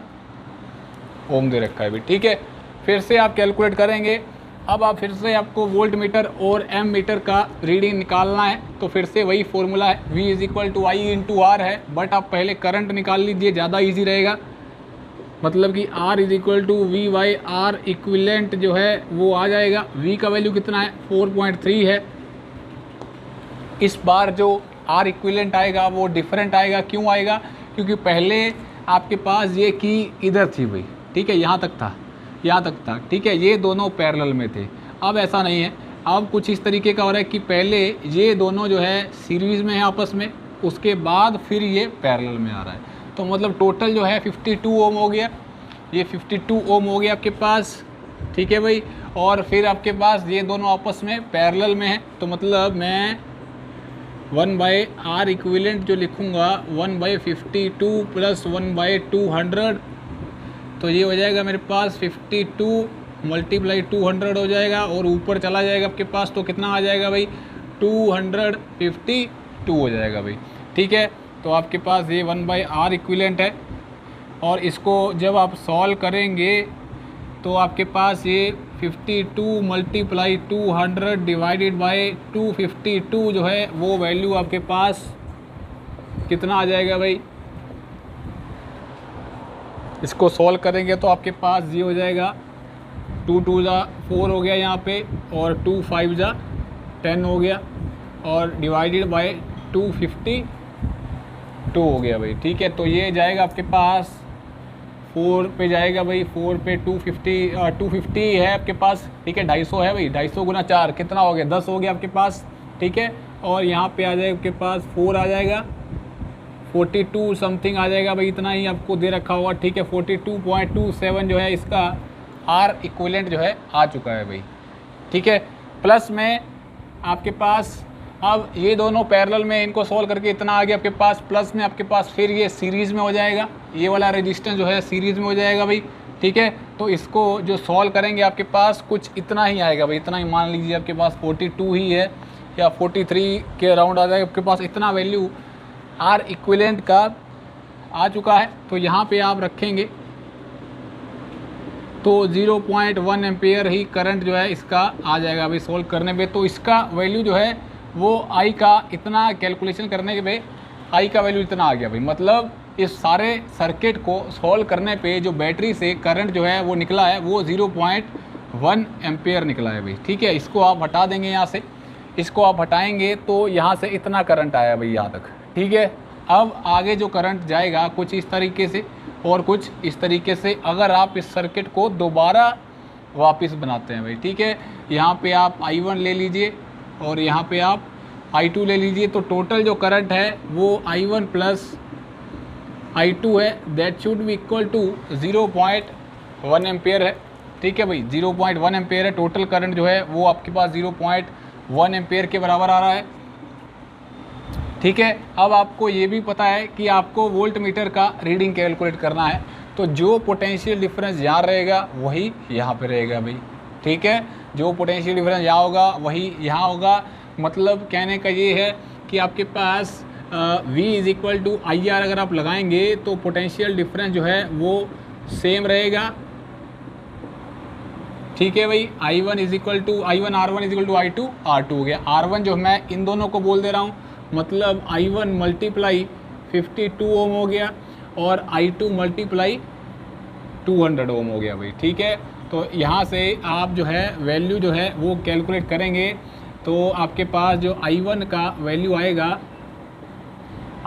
Speaker 1: ओम दे रखा है भाई। ठीक है, फिर से आप कैलकुलेट करेंगे। अब आप फिर से आपको वोल्ट मीटर और एम मीटर का रीडिंग निकालना है, तो फिर से वही फॉर्मूला है, V = I × R है, बट आप पहले करंट निकाल लीजिए, ज़्यादा इजी रहेगा। मतलब कि R = V/R इक्विवेलेंट जो है वो आ जाएगा। V का वैल्यू कितना है 4.3 है। इस बार जो R इक्विवेलेंट आएगा वो डिफरेंट आएगा। क्यों आएगा, क्योंकि पहले आपके पास ये की इधर थी भाई। ठीक है, यहाँ तक था, यहाँ तक था। ठीक है, ये दोनों पैरेलल में थे। अब ऐसा नहीं है, अब कुछ इस तरीके का हो रहा है कि पहले ये दोनों जो है सीरीज़ में है आपस में, उसके बाद फिर ये पैरेलल में आ रहा है। तो मतलब टोटल जो है 52 ओम हो गया, ये 52 ओम हो गया आपके पास। ठीक है भाई, और फिर आपके पास ये दोनों आपस में पैरेलल में है, तो मतलब मैं 1/R इक्विवेलेंट जो लिखूँगा 1/52 + 1/200, तो ये हो जाएगा मेरे पास 52 × 200 हो जाएगा, और ऊपर चला जाएगा आपके पास तो कितना आ जाएगा भाई 252 हो जाएगा भाई। ठीक है, तो आपके पास ये 1/R इक्विवेलेंट है, और इसको जब आप सॉल्व करेंगे तो आपके पास ये 52 × 200 डिवाइडेड बाय 252 जो है वो वैल्यू आपके पास कितना आ जाएगा भाई। इसको सॉल्व करेंगे तो आपके पास ये हो जाएगा 2 × 2 = 4 हो गया यहाँ पे, और 2 × 5 = 10 हो गया, और डिवाइडेड बाय 252 हो गया भाई। ठीक है, तो ये जाएगा आपके पास 4 पे जाएगा भाई, 4 पे 250 है आपके पास, ठीक है, 250 है भाई, 250 गुना 4 कितना हो गया, 10 हो गया आपके पास, ठीक है। और यहाँ पे आ जाएगा आपके पास 4 आ जाएगा, 42 समथिंग आ जाएगा भाई, इतना ही आपको दे रखा होगा, ठीक है। 42.27 जो है इसका आर इक्विवेलेंट जो है आ चुका है भाई, ठीक है। प्लस में आपके पास अब ये दोनों पैरेलल में इनको सॉल्व करके इतना आ गया आपके पास, प्लस में आपके पास फिर ये सीरीज़ में हो जाएगा, ये वाला रेजिस्टेंस जो है सीरीज़ में हो जाएगा भाई, ठीक है। तो इसको जो सॉल्व करेंगे आपके पास कुछ इतना ही आएगा भाई, इतना ही मान लीजिए आपके पास 42 ही है या 43 के अराउंड आ जाएगा आपके पास, इतना वैल्यू आर इक्विवेलेंट का आ चुका है। तो यहाँ पे आप रखेंगे तो 0.1 एम्पेयर ही करंट जो है इसका आ जाएगा भाई सॉल्व करने पे। तो इसका वैल्यू जो है वो आई का इतना कैलकुलेशन करने के पे आई का वैल्यू इतना आ गया भाई, मतलब इस सारे सर्किट को सॉल्व करने पे जो बैटरी से करंट जो है वो निकला है वो 0.1 एम्पेयर निकला है भाई, ठीक है। इसको आप हटा देंगे यहाँ से, इसको आप हटाएंगे तो यहाँ से इतना करंट आया भाई यहाँ तक, ठीक है। अब आगे जो करंट जाएगा कुछ इस तरीके से और कुछ इस तरीके से, अगर आप इस सर्किट को दोबारा वापस बनाते हैं भाई, ठीक है। यहाँ पे आप I1 ले लीजिए और यहाँ पे आप I2 ले लीजिए, तो टोटल जो करंट है वो I1 प्लस I2 है, that should be equal to 0.1 ampere है, ठीक है भाई। 0.1 एम्पेयर है टोटल करंट जो है वो आपके पास 0.1 एम्पेयर के बराबर आ रहा है, ठीक है। अब आपको ये भी पता है कि आपको वोल्ट मीटर का रीडिंग कैलकुलेट करना है, तो जो पोटेंशियल डिफरेंस यहाँ रहेगा वही यहाँ पे रहेगा भाई, ठीक है। जो पोटेंशियल डिफरेंस यहाँ होगा वही यहाँ होगा, मतलब कहने का ये है कि आपके पास V is equal to I R अगर आप लगाएंगे तो पोटेंशियल डिफरेंस जो है वो सेम रहेगा, ठीक है भाई। I1 is equal to I1 R1 is equal to I2 R2 हो गया। R1 जो मैं इन दोनों को बोल दे रहा हूँ, मतलब I1 मल्टीप्लाई 52 ओम हो गया और I2 मल्टीप्लाई 200 ओम हो गया भाई, ठीक है। तो यहाँ से आप जो है वैल्यू जो है वो कैलकुलेट करेंगे तो आपके पास जो I1 का वैल्यू आएगा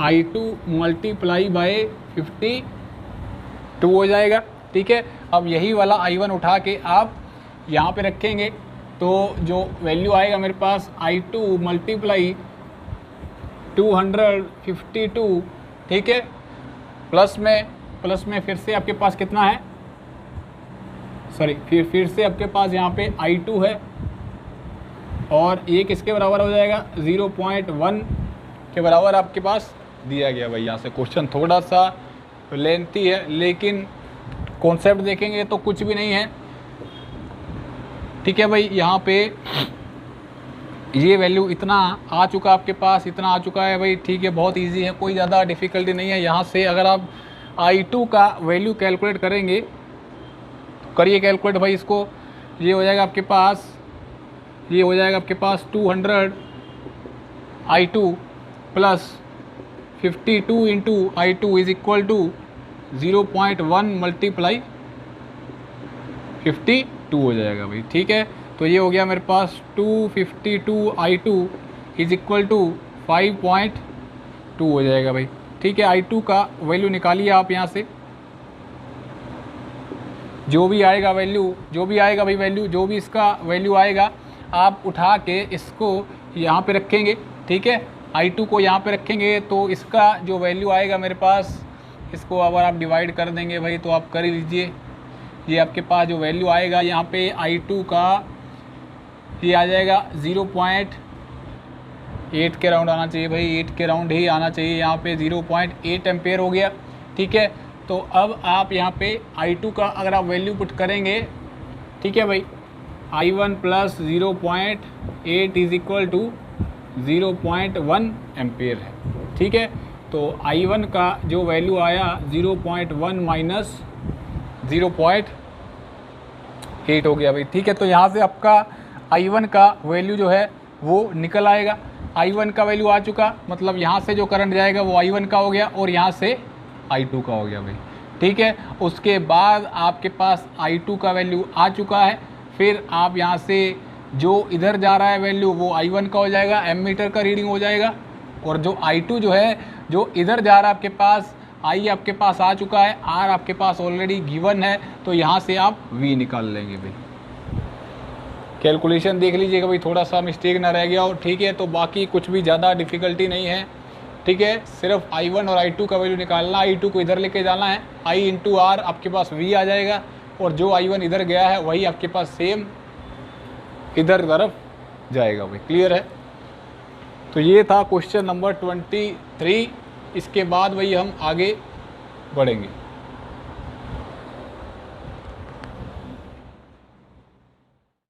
Speaker 1: I2 मल्टीप्लाई बाय 52 हो जाएगा, ठीक है। अब यही वाला I1 उठा के आप यहाँ पे रखेंगे तो जो वैल्यू आएगा मेरे पास I2 मल्टीप्लाई 252, ठीक है। प्लस में फिर से आपके पास कितना है, सॉरी फिर से आपके पास यहाँ पे I2 है और ये किसके बराबर हो जाएगा 0.1 के बराबर आपके पास दिया गया भाई। यहाँ से क्वेश्चन थोड़ा सा लेंथी है लेकिन कॉन्सेप्ट देखेंगे तो कुछ भी नहीं है, ठीक है भाई। यहाँ पे ये वैल्यू इतना आ चुका आपके पास, इतना आ चुका है भाई, ठीक है। बहुत इजी है, कोई ज़्यादा डिफ़िकल्टी नहीं है। यहाँ से अगर आप I2 का वैल्यू कैलकुलेट करेंगे तो करिए कैलकुलेट भाई इसको, ये हो जाएगा आपके पास, ये हो जाएगा आपके पास 200 I2 plus 52 into I2 is equal to 0.1 multiply 52 हो जाएगा भाई, ठीक है। तो ये हो गया मेरे पास 252 I2 इज इक्वल टू 5.2 हो जाएगा भाई, ठीक है। I2 का वैल्यू निकालिए आप यहाँ से, जो भी आएगा वैल्यू, जो भी आएगा भाई वैल्यू, जो भी इसका वैल्यू आएगा आप उठा के इसको यहाँ पे रखेंगे, ठीक है। I2 को यहाँ पे रखेंगे तो इसका जो वैल्यू आएगा मेरे पास, इसको अगर आप डिवाइड कर देंगे भाई तो आप कर ही लीजिए, ये आपके पास जो वैल्यू आएगा यहाँ पे I2 का ये आ जाएगा 0.8 के राउंड आना चाहिए भाई, 8 के राउंड ही आना चाहिए। यहाँ पे 0.8 एम्पेयर हो गया, ठीक है। तो अब आप यहाँ पे I2 का अगर आप वैल्यू पुट करेंगे, ठीक है भाई, I1 plus 0.8 is equal to 0.1 ampere है, ठीक है। तो I1 का जो वैल्यू आया 0.1 माइनस 0.8 हो गया भाई, ठीक है। तो यहाँ से आपका I1 का वैल्यू जो है वो निकल आएगा। I1 का वैल्यू आ चुका, मतलब यहाँ से जो करंट जाएगा वो I1 का हो गया और यहाँ से I2 का हो गया भाई, ठीक है। उसके बाद आपके पास I2 का वैल्यू आ चुका है, फिर आप यहाँ से जो इधर जा रहा है वैल्यू वो I1 का हो जाएगा, एमीटर का रीडिंग हो जाएगा, और जो I2 जो है जो इधर जा रहा है आपके पास आई आपके पास आ चुका है, आर आपके पास ऑलरेडी गिवन है, तो यहाँ से आप वी निकाल लेंगे भाई। कैलकुलेशन देख लीजिएगा भाई, थोड़ा सा मिस्टेक ना रह गया हो, ठीक है। तो बाकी कुछ भी ज़्यादा डिफ़िकल्टी नहीं है, ठीक है। सिर्फ I1 और I2 का वैल्यू निकालना, I2 को इधर लेके जाना है, I इंटू आर आपके पास V आ जाएगा, और जो I1 इधर गया है वही आपके पास सेम इधर तरफ जाएगा भाई। क्लियर है? तो ये था क्वेश्चन नंबर 23। इसके बाद वही हम आगे बढ़ेंगे।